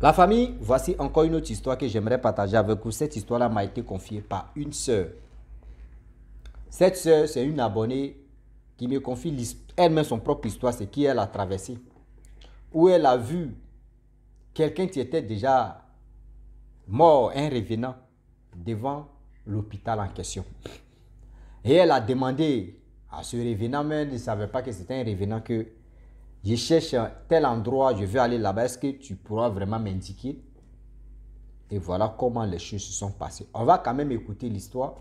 La famille, voici encore une autre histoire que j'aimerais partager avec vous. Cette histoire-là m'a été confiée par une sœur. Cette sœur, c'est une abonnée qui me confie elle-même son propre histoire, ce qu'elle a traversé. Où elle a vu quelqu'un qui était déjà mort, un revenant, devant l'hôpital en question. Et elle a demandé à ce revenant, mais elle ne savait pas que c'était un revenant, que je cherche tel endroit, je veux aller là-bas, est-ce que tu pourras vraiment m'indiquer? Et voilà comment les choses se sont passées. On va quand même écouter l'histoire.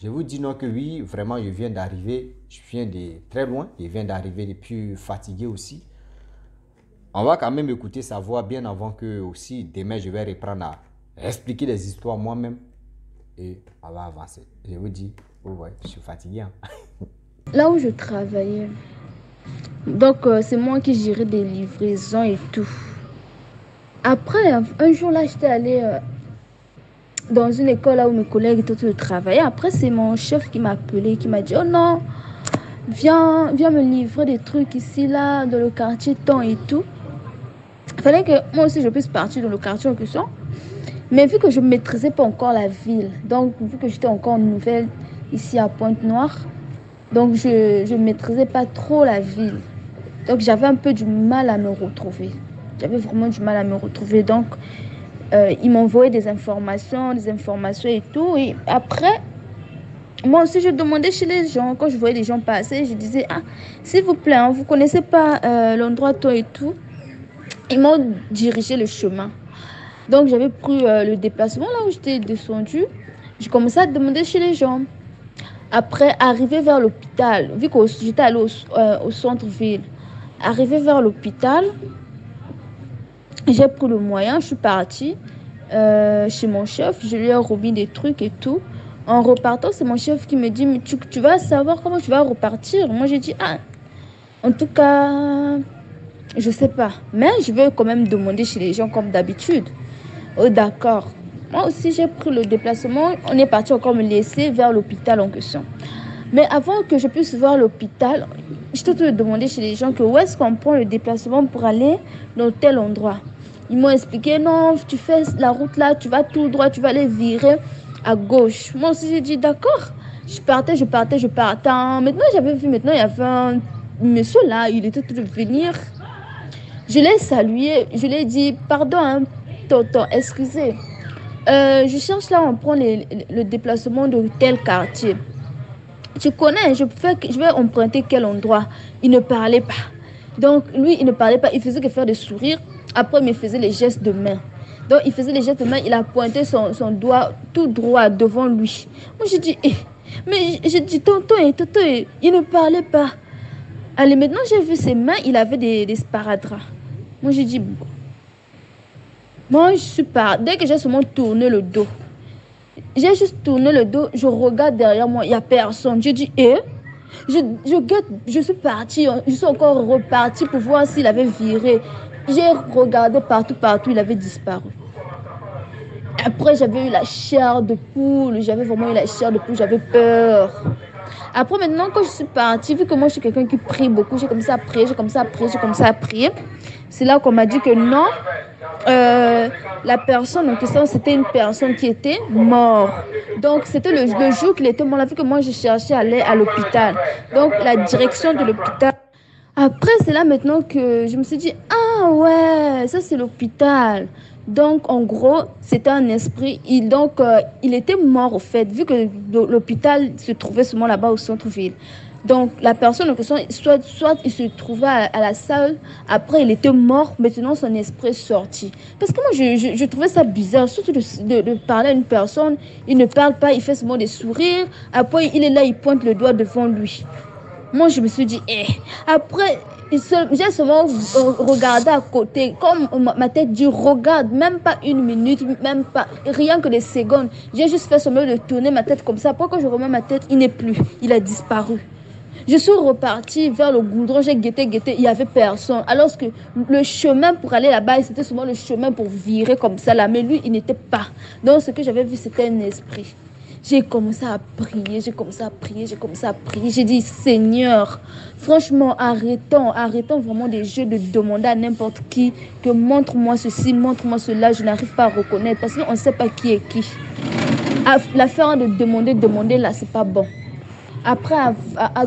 Je vous dis non que oui, vraiment je viens d'arriver, je viens de très loin, je viens d'arriver et puis fatigué aussi. On va quand même écouter sa voix bien avant que aussi demain je vais reprendre à expliquer les histoires moi-même et on va avancer. Je vous dis, oh ouais, je suis fatigué. Hein? Là où je travaillais, donc c'est moi qui gérais des livraisons et tout. Après, un jour là, j'étais allée dans une école là où mes collègues étaient tous travailler. Après, c'est mon chef qui m'a appelé, qui m'a dit, oh non, viens me livrer des trucs ici, là, dans le quartier temps et tout. Il fallait que moi aussi je puisse partir dans le quartier en question. Mais vu que je ne maîtrisais pas encore la ville, donc vu que j'étais encore nouvelle ici à Pointe-Noire, donc je ne maîtrisais pas trop la ville. Donc j'avais un peu du mal à me retrouver. J'avais vraiment du mal à me retrouver. Donc ils m'envoyaient des informations et tout. Et après, moi aussi je demandais chez les gens, quand je voyais des gens passer, je disais, ah, s'il vous plaît, hein, vous ne connaissez pas l'endroit toi et tout. Ils m'ont dirigé le chemin. Donc j'avais pris le déplacement là où j'étais descendue. J'ai commencé à demander chez les gens. Après, arrivé vers l'hôpital, vu que j'étais allée au centre-ville, arrivé vers l'hôpital, j'ai pris le moyen, je suis partie chez mon chef, je lui ai remis des trucs et tout. En repartant, c'est mon chef qui me dit, mais tu vas savoir comment tu vas repartir. Moi, j'ai dit, ah, en tout cas, je sais pas. Mais je vais quand même demander chez les gens comme d'habitude. Oh, d'accord. Moi aussi, j'ai pris le déplacement. On est parti encore me laisser vers l'hôpital en question. Mais avant que je puisse voir l'hôpital, je te demandé chez les gens que où est-ce qu'on prend le déplacement pour aller dans tel endroit. Ils m'ont expliqué, non, tu fais la route là, tu vas tout droit, tu vas aller virer à gauche. Moi aussi, j'ai dit, d'accord. Je partais. Maintenant, j'avais vu, maintenant, il y avait un monsieur là, il était tout de venir. Je l'ai salué, je lui ai dit, pardon, hein, tonton, excusez. Je cherche là, on prend le déplacement de tel quartier. Tu connais, je vais emprunter quel endroit. Il ne parlait pas. Donc, lui, il ne parlait pas. Il faisait que faire des sourires. Après, il me faisait les gestes de main. Donc, il faisait les gestes de main. Il a pointé son doigt tout droit devant lui. Moi, j'ai dit, mais j'ai dit, tonton, il ne parlait pas. Allez, maintenant, j'ai vu ses mains. Il avait des sparadraps. Moi, j'ai dit, bon. Moi, je suis pas. Dès que j'ai seulement tourné le dos, j'ai juste tourné le dos, je regarde derrière moi, il n'y a personne. Je dis, je suis partie, je suis encore repartie pour voir s'il avait viré. J'ai regardé partout, il avait disparu. Après, j'avais eu la chair de poule, j'avais peur. Après, maintenant, quand je suis partie, vu que moi, je suis quelqu'un qui prie beaucoup, j'ai commencé à prier. C'est là qu'on m'a dit que non, la personne en question, c'était une personne qui était morte. Donc, c'était le jour qu'il était mort, vu que moi, je cherchais à aller à l'hôpital. Donc, la direction de l'hôpital. Après, c'est là maintenant que je me suis dit, ah ouais, ça c'est l'hôpital. Donc, en gros, c'était un esprit. Il était mort, au fait, vu que l'hôpital se trouvait seulement là-bas au centre-ville. Donc, la personne en question, soit il se trouvait à la salle, après il était mort, maintenant son esprit est sorti. Parce que moi, je trouvais ça bizarre, surtout de parler à une personne, il ne parle pas, il fait seulement des sourires, après il est là, il pointe le doigt devant lui. Moi, je me suis dit, Après, j'ai seulement regardé à côté, comme ma tête dit, regarde, même pas une minute, même pas, rien que des secondes. J'ai juste fait seulement de tourner ma tête comme ça. Après que je remets ma tête, il n'est plus, il a disparu. Je suis repartie vers le goudron, j'ai guetté, il n'y avait personne. Alors que le chemin pour aller là-bas, c'était seulement le chemin pour virer comme ça là, mais lui, il n'était pas. Donc, ce que j'avais vu, c'était un esprit. J'ai commencé à prier, j'ai commencé à prier, j'ai commencé à prier. J'ai dit, Seigneur, franchement, arrêtons vraiment des jeux de demander à n'importe qui que montre-moi ceci, montre-moi cela. Je n'arrive pas à reconnaître parce qu'on ne sait pas qui est qui. L'affaire de demander là, c'est pas bon. Après,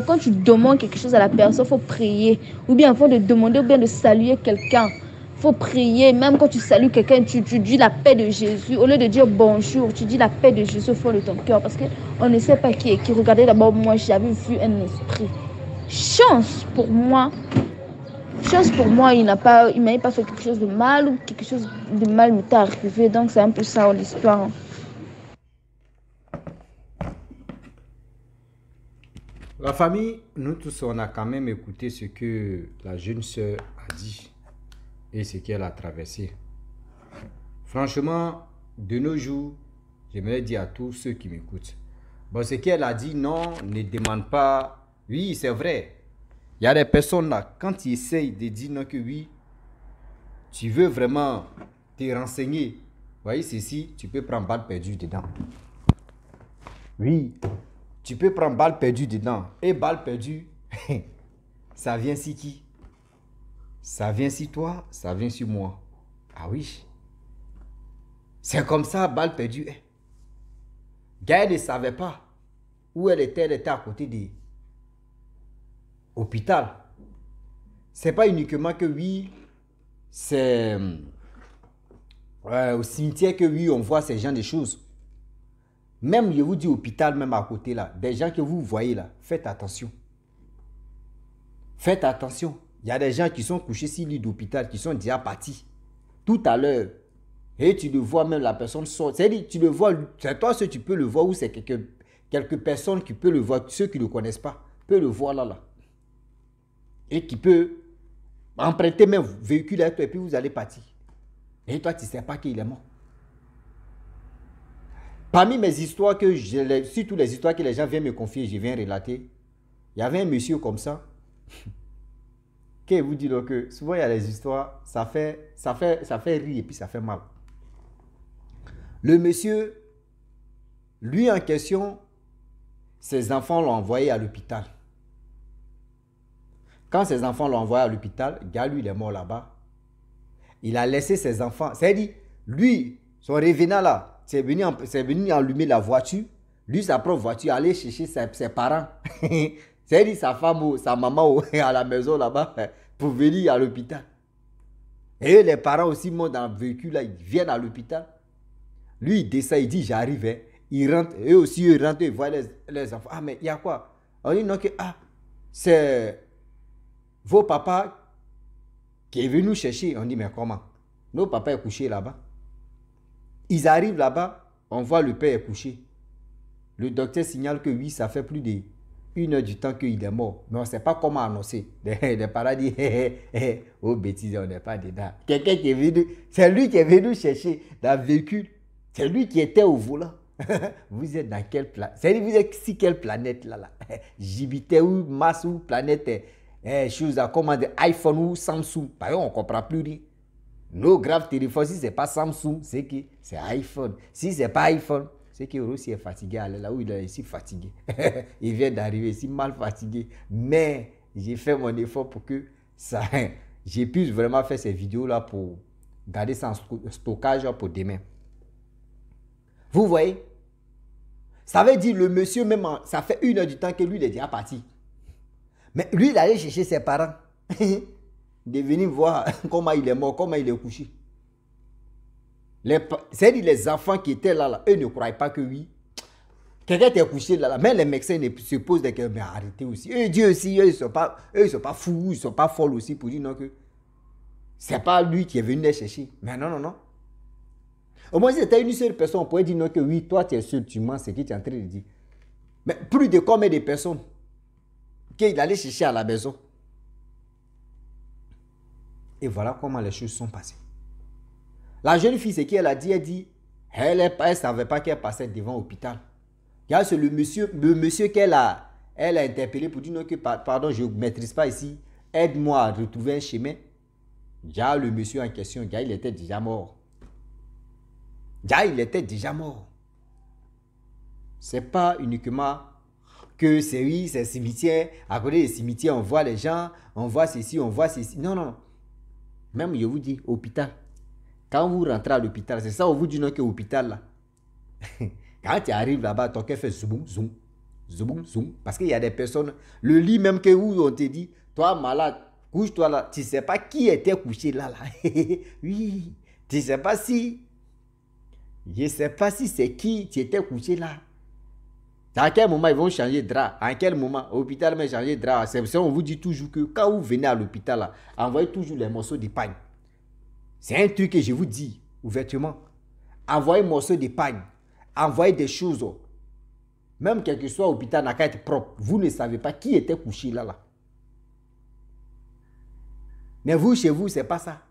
quand tu demandes quelque chose à la personne, il faut prier. Ou bien avant de demander, ou bien de saluer quelqu'un, il faut prier. Même quand tu salues quelqu'un, tu dis la paix de Jésus. Au lieu de dire bonjour, tu dis la paix de Jésus au fond de ton cœur. Parce qu'on ne sait pas qui est qui. Regardez d'abord, moi, j'avais vu un esprit. Chance pour moi, il m'avait pas fait quelque chose de mal ou quelque chose de mal m'était arrivé. Donc, c'est un peu ça l'histoire. La famille, nous tous, on a quand même écouté ce que la jeune sœur a dit et ce qu'elle a traversé. Franchement, de nos jours, j'aimerais dire à tous ceux qui m'écoutent, bon, ce qu'elle a dit, non, ne demande pas. Oui, c'est vrai. Il y a des personnes là, quand ils essayent de dire non que oui, tu veux vraiment te renseigner, voyez ceci, tu peux prendre balle perdue dedans. Oui, tu peux prendre balle perdue dedans. Et balle perdue, ça vient si qui? Ça vient si toi, ça vient sur moi. Ah oui. C'est comme ça, balle perdue. Gaëlle ne savait pas où elle était à côté de l'hôpital. C'est pas uniquement que oui, c'est au cimetière que oui, on voit ces gens de choses. Même, je vous dis, hôpital, même à côté là, des gens que vous voyez là, faites attention. Faites attention. Il y a des gens qui sont couchés sur lit d'hôpital, qui sont déjà partis. Tout à l'heure. Et tu le vois, même la personne sort. C'est-à-dire, tu le vois, c'est toi seul tu peux le voir, ou c'est quelques personnes qui peuvent le voir, ceux qui ne le connaissent pas, peuvent le voir là. Et qui peut emprunter même véhicule à toi, et puis vous allez partir. Et toi, tu ne sais pas qu'il est mort. Parmi mes histoires surtout les histoires que les gens viennent me confier, je viens relater. Il y avait un monsieur comme ça. Qui vous dit donc que souvent il y a des histoires, ça fait rire et puis ça fait mal. Le monsieur, lui en question, ses enfants l'ont envoyé à l'hôpital. Quand ses enfants l'ont envoyé à l'hôpital, le gars, lui, il est mort là-bas. Il a laissé ses enfants. C'est-à-dire, lui, son revenant là, c'est venu allumer la voiture. Lui, sa propre voiture, aller chercher ses parents. C'est-à-dire sa femme ou sa maman à la maison là-bas pour venir à l'hôpital. Et les parents aussi montent dans le véhicule là, ils viennent à l'hôpital. Lui, il descend, il dit j'arrive. Hein. Il rentre, eux aussi, ils rentrent, ils voient les enfants. Ah, mais il y a quoi? On dit non, que c'est vos papas qui est venu nous chercher. On dit mais comment? Nos papas est couché là-bas. Ils arrivent là-bas, on voit le père est couché. Le docteur signale que oui, ça fait plus d'1 heure du temps qu'il est mort. Mais on ne sait pas comment annoncer. Les parents disent, oh bêtise, on n'est pas dedans. Quelqu'un qui est venu, c'est lui qui est venu chercher dans le véhicule. C'est lui qui était au volant. Vous êtes dans quelle planète? C'est-à-dire, vous êtes sur quelle planète là? Jupiter ou Mars ou planète, chose à commander, iPhone ou Samsung. Par exemple, on ne comprend plus rien. Nos graves téléphones, si ce n'est pas Samsung, c'est qui? C'est iPhone. Si ce n'est pas iPhone, c'est que Rossi est fatigué, là où il est ici fatigué. Il vient d'arriver ici mal fatigué. Mais j'ai fait mon effort pour que ça, j'ai pu vraiment faire ces vidéos-là pour garder ça en stockage pour demain. Vous voyez? Ça veut dire le monsieur, même, ça fait 1 heure du temps que lui, il est déjà parti. Mais lui, il allait chercher ses parents. De venir voir comment il est mort, comment il est couché. C'est-à-dire les enfants qui étaient là, eux ne croyaient pas que oui. Quelqu'un était couché là, mais les médecins se posent des questions, mais arrêtez aussi. Eux, Dieu aussi, eux, ils ne sont pas fous, ils ne sont pas folles aussi pour dire non que c'est pas lui qui est venu les chercher. Mais non. Au moins, si c'était une seule personne, on pourrait dire non que oui, toi tu es seul, tu mens, c'est ce que tu es en train de dire. Mais plus de combien de personnes qu'il allait chercher à la maison. Et voilà comment les choses sont passées. La jeune fille, ce qu'elle a dit, elle ne savait pas qu'elle passait devant l'hôpital. C'est le monsieur qu'elle a interpellé pour dire non, que pardon, je ne maîtrise pas ici, aide-moi à retrouver un chemin. Déjà, le monsieur en question, il était déjà mort. Il était déjà mort. C'est pas uniquement que c'est oui, c'est cimetière. À côté des cimetières, on voit les gens, on voit ceci, on voit ceci. Non, non. Même, je vous dis, hôpital. Quand vous rentrez à l'hôpital, c'est ça, on vous dit non que hôpital là. Quand tu arrives là-bas, ton cœur fait zoom, zoom, zoom, zoom. Parce qu'il y a des personnes, le lit même que où on te dit, toi malade, couche-toi là. Tu ne sais pas qui était couché là. Oui, tu ne sais pas si, je ne sais pas si c'est qui tu étais couché là. À quel moment ils vont changer de drap? À quel moment? Au hôpital, mais changer de drap. C'est ça, on vous dit toujours que quand vous venez à l'hôpital, là, envoyez toujours les morceaux de pagne. C'est un truc que je vous dis ouvertement. Envoyez morceaux de pagne. Envoyez des choses. Même quel que soit l'hôpital, n'a qu'à être propre. Vous ne savez pas qui était couché là. Mais vous, chez vous, c'est pas ça.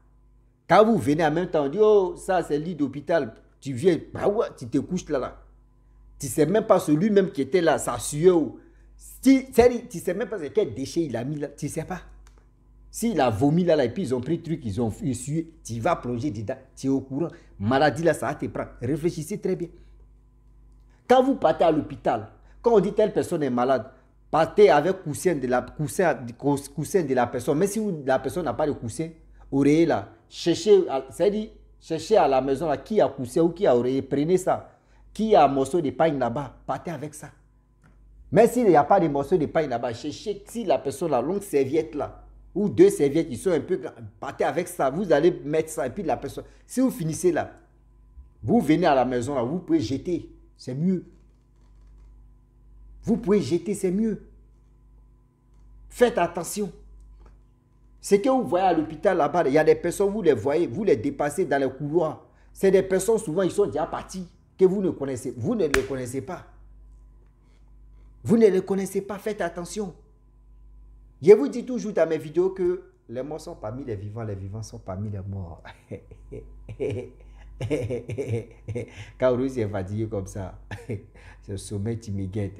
Quand vous venez en même temps, on dit, oh, ça, c'est le lit d'hôpital. Tu viens, bah ouais, tu te couches là. Tu ne sais même pas celui même qui était là, ça suait. Tu ne sais même pas quel déchet il a mis là. Tu ne sais pas. S'il a vomi là, et puis ils ont pris le truc, ils ont essuyé, tu vas plonger dedans. Tu es au courant. Maladie là, ça va te prendre. Réfléchissez très bien. Quand vous partez à l'hôpital, quand on dit telle personne est malade, partez avec coussin de la personne. Mais si la personne n'a pas de coussin, oreiller là, cherchez à la maison là, qui a coussin ou qui a oreiller, prenez ça. Qui a un morceau de pain là-bas, partez avec ça. Mais s'il n'y a pas de morceau de pain là-bas, cherchez si la personne a une longue serviette là, ou deux serviettes qui sont un peu grandes, partez avec ça. Vous allez mettre ça et puis la personne. Si vous finissez là, vous venez à la maison là, vous pouvez jeter, c'est mieux. Vous pouvez jeter, c'est mieux. Faites attention. Ce que vous voyez à l'hôpital là-bas, il y a des personnes, vous les voyez, vous les dépassez dans les couloirs. C'est des personnes, souvent, ils sont déjà partis. Que vous ne connaissez, vous ne les connaissez pas. Vous ne les connaissez pas, faites attention. Je vous dis toujours dans mes vidéos que les morts sont parmi les vivants sont parmi les morts. Quand Russe est fatigué comme ça, c'est le sommet qui me guette.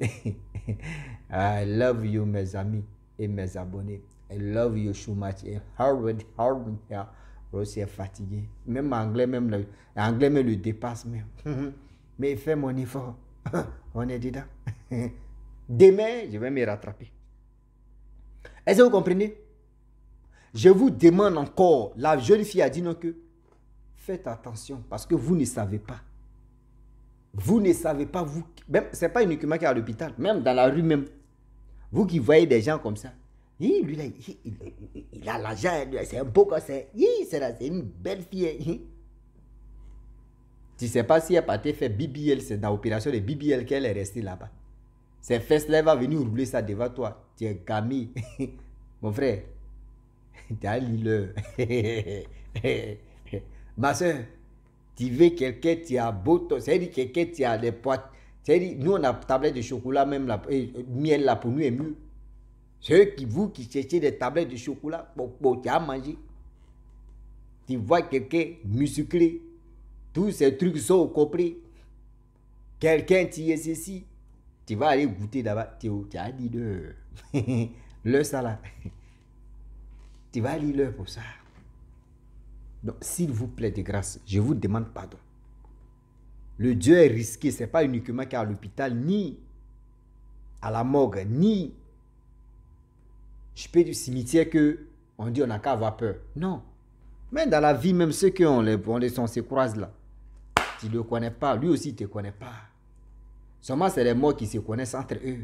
I love you mes amis et mes abonnés. I love you so much. Hard here. Russe est fatigué. Même anglais, anglais me le dépasse même. Mais fais mon effort. On est dedans. Demain, je vais me rattraper. Est-ce que vous comprenez? Je vous demande encore, la jeune fille a dit non que faites attention parce que vous ne savez pas. Vous ne savez pas, vous. Ce n'est pas uniquement qu'à l'hôpital, même dans la rue même. Vous qui voyez des gens comme ça. Lui, là, il a l'argent, c'est un beau gosse. C'est une belle fille. Tu ne sais pas si elle partait faire BBL, c'est dans l'opération de BBL qu'elle est restée là-bas. Ses fesses là, elle va venir rouler ça devant toi. Tu es gamé. Mon frère, tu as l'île. Ma soeur, tu veux quelqu'un, tu as beau, c'est-à-dire quelqu'un, tu as des poids. C'est-à-dire, nous, on a tablette de chocolat, même là, miel là, pour nous est mieux. Ceux qui cherchez des tablettes de chocolat, tu as mangé. Tu vois quelqu'un musclé. Tous ces trucs sont compris. Quelqu'un qui est ceci, tu vas aller goûter là-bas. Tu as dit le ça là. Tu vas aller le pour ça. Donc, s'il vous plaît, de grâce, je vous demande pardon. Le Dieu est risqué, ce n'est pas uniquement qu'à l'hôpital, ni à la morgue, ni je peux du cimetière que on dit on n'a qu'à avoir peur. Non. Mais dans la vie, même ceux qui on se croisent là, tu ne le connais pas, lui aussi ne te connaît pas. Seulement, c'est les morts qui se connaissent entre eux.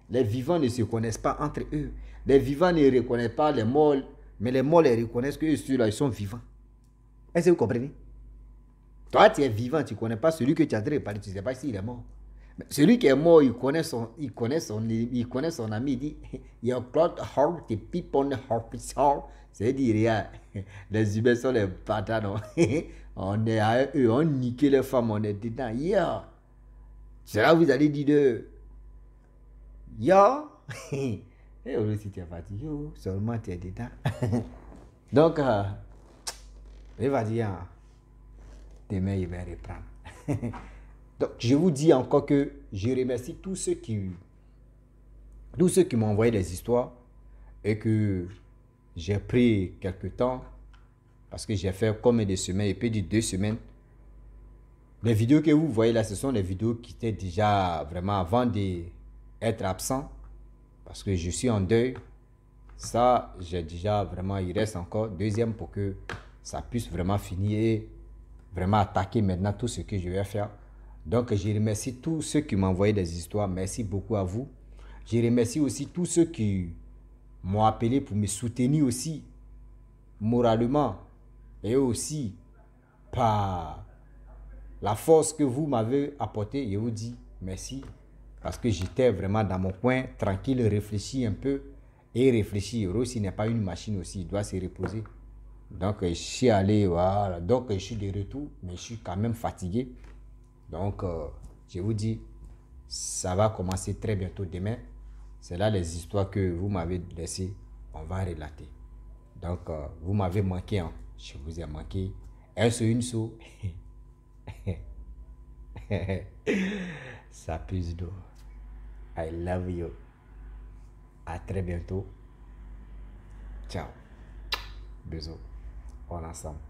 Les vivants ne se connaissent pas entre eux. Les vivants ne reconnaissent pas les morts, mais les morts les reconnaissent que ceux-là, ils sont vivants. Est-ce que vous comprenez? Toi, tu es vivant, tu ne connais pas celui que tu as réparé, tu ne sais pas s'il est mort. Mais celui qui est mort, il connaît son ami, il dit, your blood heart, the people on the heart, c'est-à-dire, les humains sont les bâtards, non? On est à eux, on nique les femmes, on est dedans. Yeah. C'est là vous allez dire yeah. Et si tu es fatigué, seulement tu es dedans. Donc, il va dire, demain il va reprendre. Donc, je vous dis encore que je remercie tous ceux qui m'ont envoyé des histoires et que j'ai pris quelques temps parce que j'ai fait combien de semaines, et puis 2 semaines. Les vidéos que vous voyez là, ce sont les vidéos qui étaient déjà vraiment avant d'être absent. Parce que je suis en deuil. Ça, j'ai déjà vraiment, il reste encore deuxième pour que ça puisse vraiment finir et vraiment attaquer maintenant tout ce que je vais faire. Donc, je remercie tous ceux qui m'ont envoyé des histoires. Merci beaucoup à vous. Je remercie aussi tous ceux qui m'ont appelé pour me soutenir aussi moralement et aussi par la force que vous m'avez apportée. Je vous dis merci parce que j'étais vraiment dans mon coin, tranquille, réfléchi un peu et réfléchir. Rossi n'est pas une machine aussi, il doit se reposer. Donc, je suis allé, voilà. Donc, je suis de retour, mais je suis quand même fatigué. Donc, je vous dis, ça va commencer très bientôt demain. C'est là les histoires que vous m'avez laissées, on va relater. Donc, vous m'avez manqué, hein. Je vous ai manqué. Un seul, une seule. Ça puse d'eau. I love you. À très bientôt. Ciao. Bisous. On est ensemble.